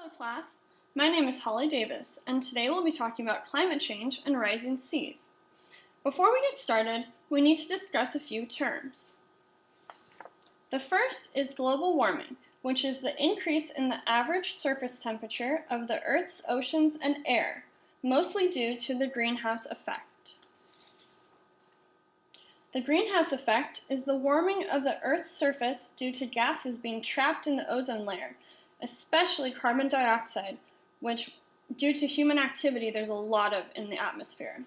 Hello class, my name is Holly Davis, and today we'll be talking about climate change and rising seas. Before we get started, we need to discuss a few terms. The first is global warming, which is the increase in the average surface temperature of the Earth's oceans and air, mostly due to the greenhouse effect. The greenhouse effect is the warming of the Earth's surface due to gases being trapped in the ozone layer, especially carbon dioxide, which, due to human activity, there's a lot of in the atmosphere.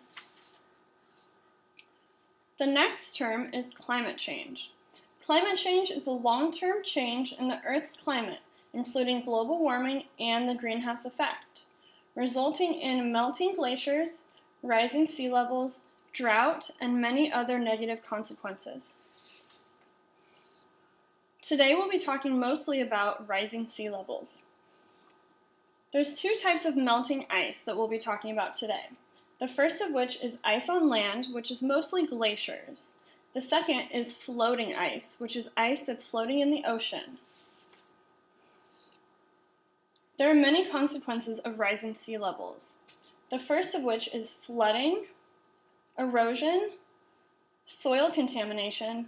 The next term is climate change. Climate change is the long-term change in the Earth's climate, including global warming and the greenhouse effect, resulting in melting glaciers, rising sea levels, drought, and many other negative consequences. Today we'll be talking mostly about rising sea levels. There's two types of melting ice that we'll be talking about today. The first of which is ice on land, which is mostly glaciers. The second is floating ice, which is ice that's floating in the ocean. There are many consequences of rising sea levels. The first of which is flooding, erosion, soil contamination,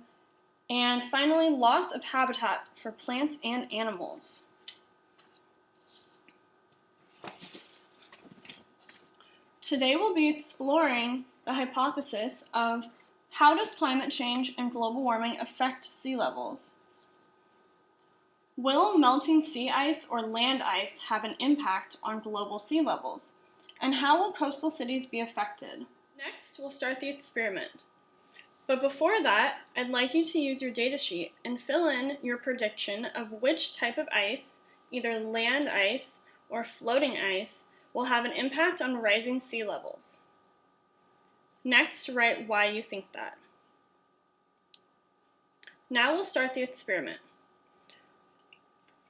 and finally, loss of habitat for plants and animals. Today we'll be exploring the hypothesis of how does climate change and global warming affect sea levels? Will melting sea ice or land ice have an impact on global sea levels? And how will coastal cities be affected? Next, we'll start the experiment. But before that, I'd like you to use your datasheet and fill in your prediction of which type of ice, either land ice or floating ice, will have an impact on rising sea levels. Next, write why you think that. Now we'll start the experiment.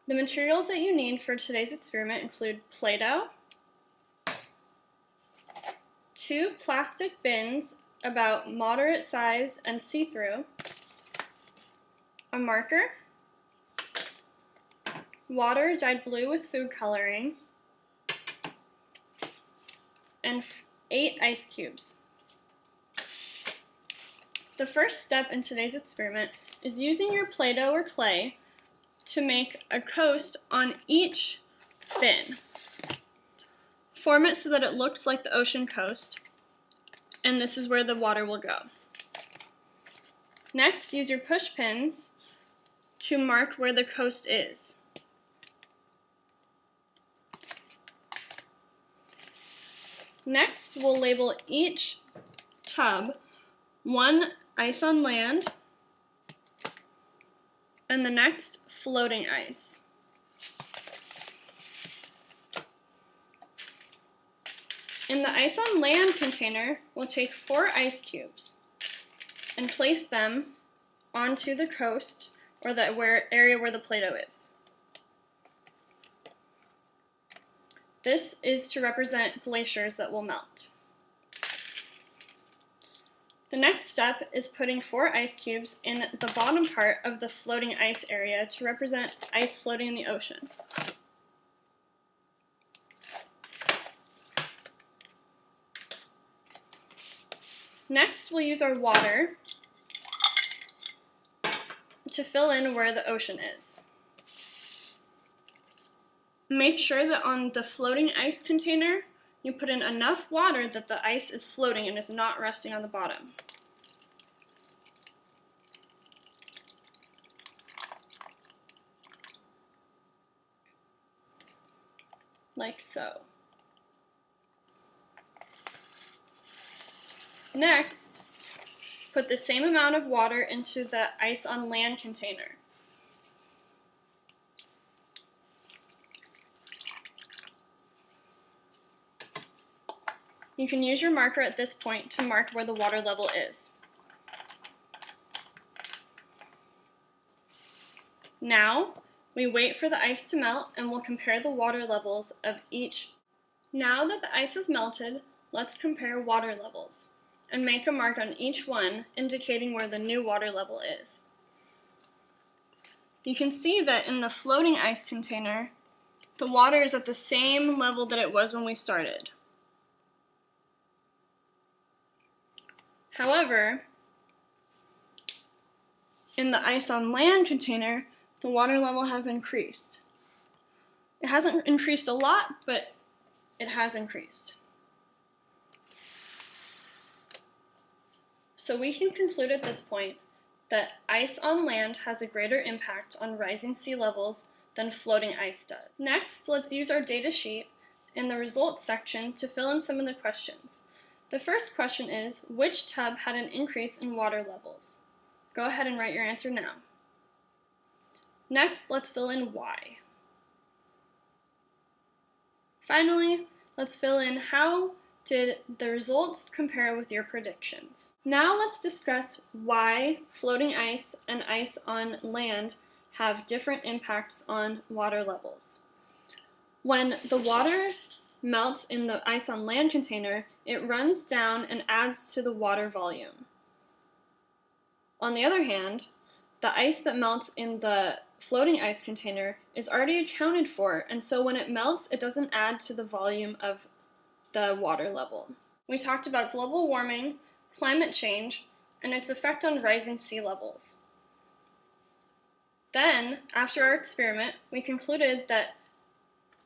The materials that you need for today's experiment include Play-Doh, 2 plastic bins about moderate size and see-through, a marker, water dyed blue with food coloring, and 8 ice cubes. The first step in today's experiment is using your Play-Doh or clay to make a coast on each bin. Form it so that it looks like the ocean coast, and this is where the water will go. Next, use your push pins to mark where the coast is. Next, we'll label each tub one ice on land and the next floating ice. In the ice on land container, we'll take 4 ice cubes and place them onto the coast or the area where the Play-Doh is. This is to represent glaciers that will melt. The next step is putting 4 ice cubes in the bottom part of the floating ice area to represent ice floating in the ocean. Next, we'll use our water to fill in where the ocean is. Make sure that on the floating ice container, you put in enough water that the ice is floating and is not resting on the bottom. Like so. Next, put the same amount of water into the ice on land container. You can use your marker at this point to mark where the water level is. Now, we wait for the ice to melt and we'll compare the water levels of each. Now that the ice is melted, let's compare water levels and make a mark on each one indicating where the new water level is. You can see that in the floating ice container, the water is at the same level that it was when we started. However, in the ice on land container, the water level has increased. It hasn't increased a lot, but it has increased. So we can conclude at this point that ice on land has a greater impact on rising sea levels than floating ice does. Next, let's use our data sheet in the results section to fill in some of the questions. The first question is, which tub had an increase in water levels? Go ahead and write your answer now. Next, let's fill in why. Finally, let's fill in how did the results compare with your predictions. Now let's discuss why floating ice and ice on land have different impacts on water levels. When the water melts in the ice on land container, it runs down and adds to the water volume. On the other hand, the ice that melts in the floating ice container is already accounted for, and so when it melts, it doesn't add to the volume of the water level. We talked about global warming, climate change, and its effect on rising sea levels. Then, after our experiment, we concluded that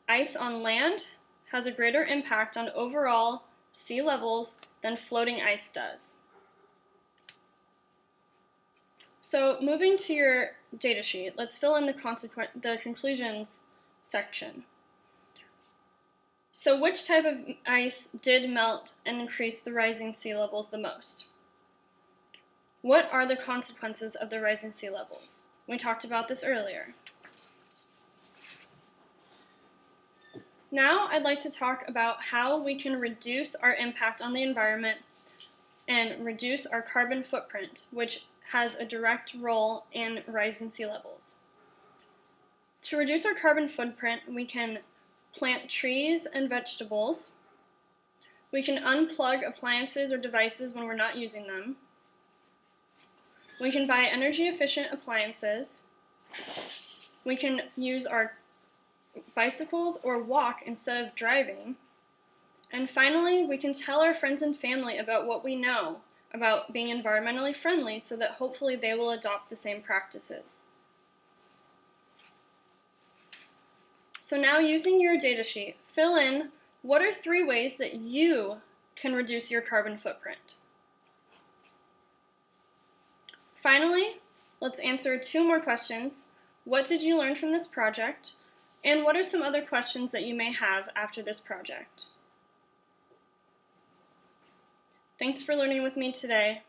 ice on land has a greater impact on overall sea levels than floating ice does. So moving to your data sheet, let's fill in the conclusions section. So which type of ice did melt and increase the rising sea levels the most? What are the consequences of the rising sea levels? We talked about this earlier. Now I'd like to talk about how we can reduce our impact on the environment and reduce our carbon footprint, which has a direct role in rising sea levels. To reduce our carbon footprint, we can plant trees and vegetables. We can unplug appliances or devices when we're not using them. We can buy energy-efficient appliances. We can use our bicycles or walk instead of driving. And finally, we can tell our friends and family about what we know about being environmentally friendly so that hopefully they will adopt the same practices. So now, using your data sheet, fill in what are 3 ways that you can reduce your carbon footprint. Finally, let's answer 2 more questions. What did you learn from this project? And what are some other questions that you may have after this project? Thanks for learning with me today.